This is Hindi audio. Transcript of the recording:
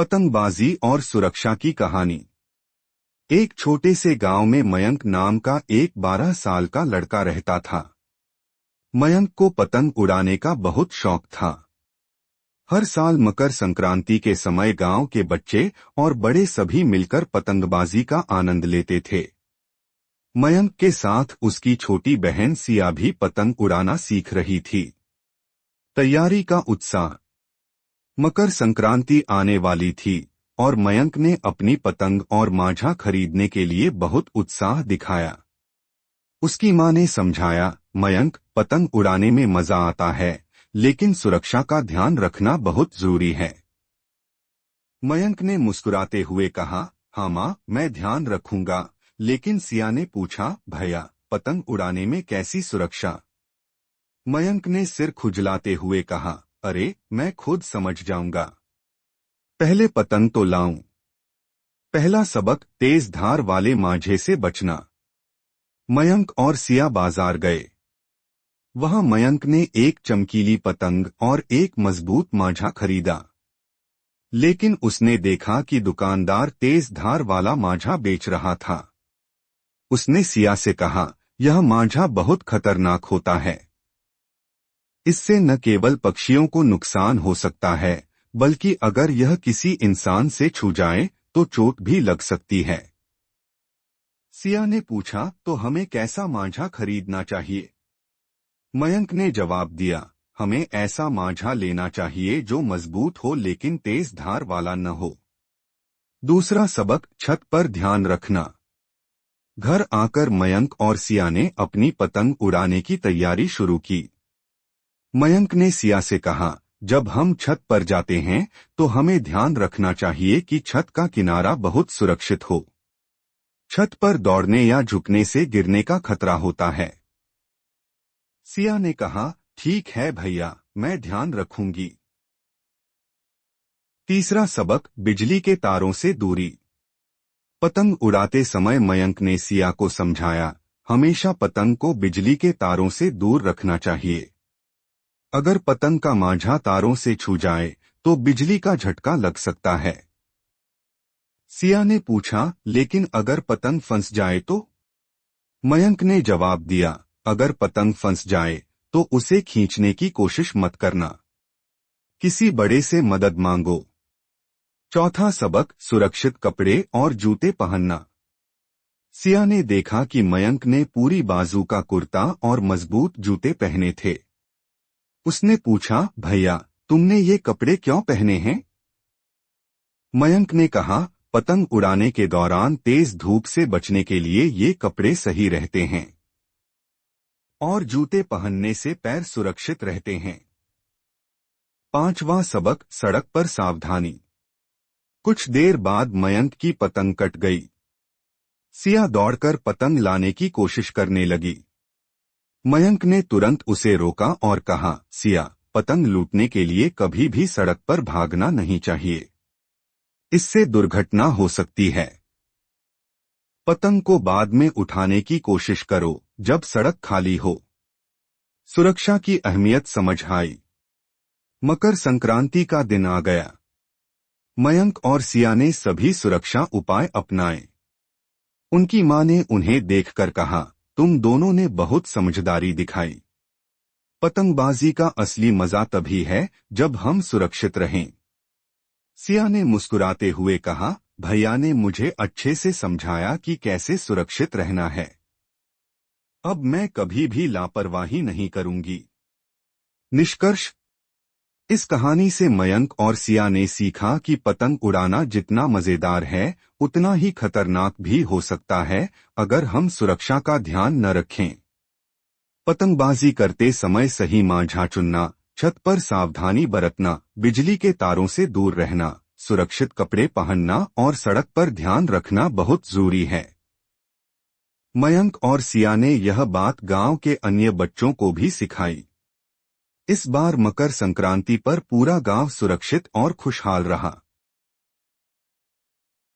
पतंगबाजी और सुरक्षा की कहानी। एक छोटे से गांव में मयंक नाम का एक 12 साल का लड़का रहता था। मयंक को पतंग उड़ाने का बहुत शौक था। हर साल मकर संक्रांति के समय गांव के बच्चे और बड़े सभी मिलकर पतंगबाजी का आनंद लेते थे। मयंक के साथ उसकी छोटी बहन सिया भी पतंग उड़ाना सीख रही थी। तैयारी का उत्साह। मकर संक्रांति आने वाली थी और मयंक ने अपनी पतंग और मांझा खरीदने के लिए बहुत उत्साह दिखाया। उसकी मां ने समझाया, मयंक, पतंग उड़ाने में मजा आता है, लेकिन सुरक्षा का ध्यान रखना बहुत जरूरी है। मयंक ने मुस्कुराते हुए कहा, हाँ मां, मैं ध्यान रखूंगा। लेकिन सिया ने पूछा, भैया, पतंग उड़ाने में कैसी सुरक्षा? मयंक ने सिर खुजलाते हुए कहा, अरे, मैं खुद समझ जाऊंगा। पहले पतंग तो लाऊं। पहला सबक, तेज धार वाले मांझे से बचना। मयंक और सिया बाजार गए। वहां मयंक ने एक चमकीली पतंग और एक मजबूत मांझा खरीदा। लेकिन उसने देखा कि दुकानदार तेज धार वाला मांझा बेच रहा था। उसने सिया से कहा, यह मांझा बहुत खतरनाक होता है। इससे न केवल पक्षियों को नुकसान हो सकता है, बल्कि अगर यह किसी इंसान से छू जाए तो चोट भी लग सकती है। सिया ने पूछा, तो हमें कैसा मांझा खरीदना चाहिए? मयंक ने जवाब दिया, हमें ऐसा मांझा लेना चाहिए जो मजबूत हो लेकिन तेज धार वाला न हो। दूसरा सबक, छत पर ध्यान रखना। घर आकर मयंक और सिया ने अपनी पतंग उड़ाने की तैयारी शुरू की। मयंक ने सिया से कहा, जब हम छत पर जाते हैं तो हमें ध्यान रखना चाहिए कि छत का किनारा बहुत सुरक्षित हो। छत पर दौड़ने या झुकने से गिरने का खतरा होता है। सिया ने कहा, ठीक है भैया, मैं ध्यान रखूंगी। तीसरा सबक, बिजली के तारों से दूरी। पतंग उड़ाते समय मयंक ने सिया को समझाया, हमेशा पतंग को बिजली के तारों से दूर रखना चाहिए। अगर पतंग का मांझा तारों से छू जाए तो बिजली का झटका लग सकता है। सिया ने पूछा, लेकिन अगर पतंग फंस जाए तो? मयंक ने जवाब दिया, अगर पतंग फंस जाए तो उसे खींचने की कोशिश मत करना। किसी बड़े से मदद मांगो। चौथा सबक, सुरक्षित कपड़े और जूते पहनना। सिया ने देखा कि मयंक ने पूरी बाजू का कुर्ता और मजबूत जूते पहने थे। उसने पूछा, भैया, तुमने ये कपड़े क्यों पहने हैं? मयंक ने कहा, पतंग उड़ाने के दौरान तेज धूप से बचने के लिए ये कपड़े सही रहते हैं और जूते पहनने से पैर सुरक्षित रहते हैं। पांचवा सबक, सड़क पर सावधानी। कुछ देर बाद मयंक की पतंग कट गई। सिया दौड़कर पतंग लाने की कोशिश करने लगी। मयंक ने तुरंत उसे रोका और कहा, सिया, पतंग लूटने के लिए कभी भी सड़क पर भागना नहीं चाहिए। इससे दुर्घटना हो सकती है। पतंग को बाद में उठाने की कोशिश करो जब सड़क खाली हो। सुरक्षा की अहमियत समझ आई। मकर संक्रांति का दिन आ गया। मयंक और सिया ने सभी सुरक्षा उपाय अपनाए। उनकी मां ने उन्हें देखकर कहा, तुम दोनों ने बहुत समझदारी दिखाई। पतंगबाजी का असली मजा तभी है जब हम सुरक्षित रहें। सिया ने मुस्कुराते हुए कहा, भैया ने मुझे अच्छे से समझाया कि कैसे सुरक्षित रहना है। अब मैं कभी भी लापरवाही नहीं करूंगी। निष्कर्ष, इस कहानी से मयंक और सिया ने सीखा कि पतंग उड़ाना जितना मजेदार है उतना ही खतरनाक भी हो सकता है अगर हम सुरक्षा का ध्यान न रखें। पतंगबाजी करते समय सही मांझा चुनना, छत पर सावधानी बरतना, बिजली के तारों से दूर रहना, सुरक्षित कपड़े पहनना और सड़क पर ध्यान रखना बहुत जरूरी है। मयंक और सिया ने यह बात गांव के अन्य बच्चों को भी सिखाई। इस बार मकर संक्रांति पर पूरा गांव सुरक्षित और खुशहाल रहा।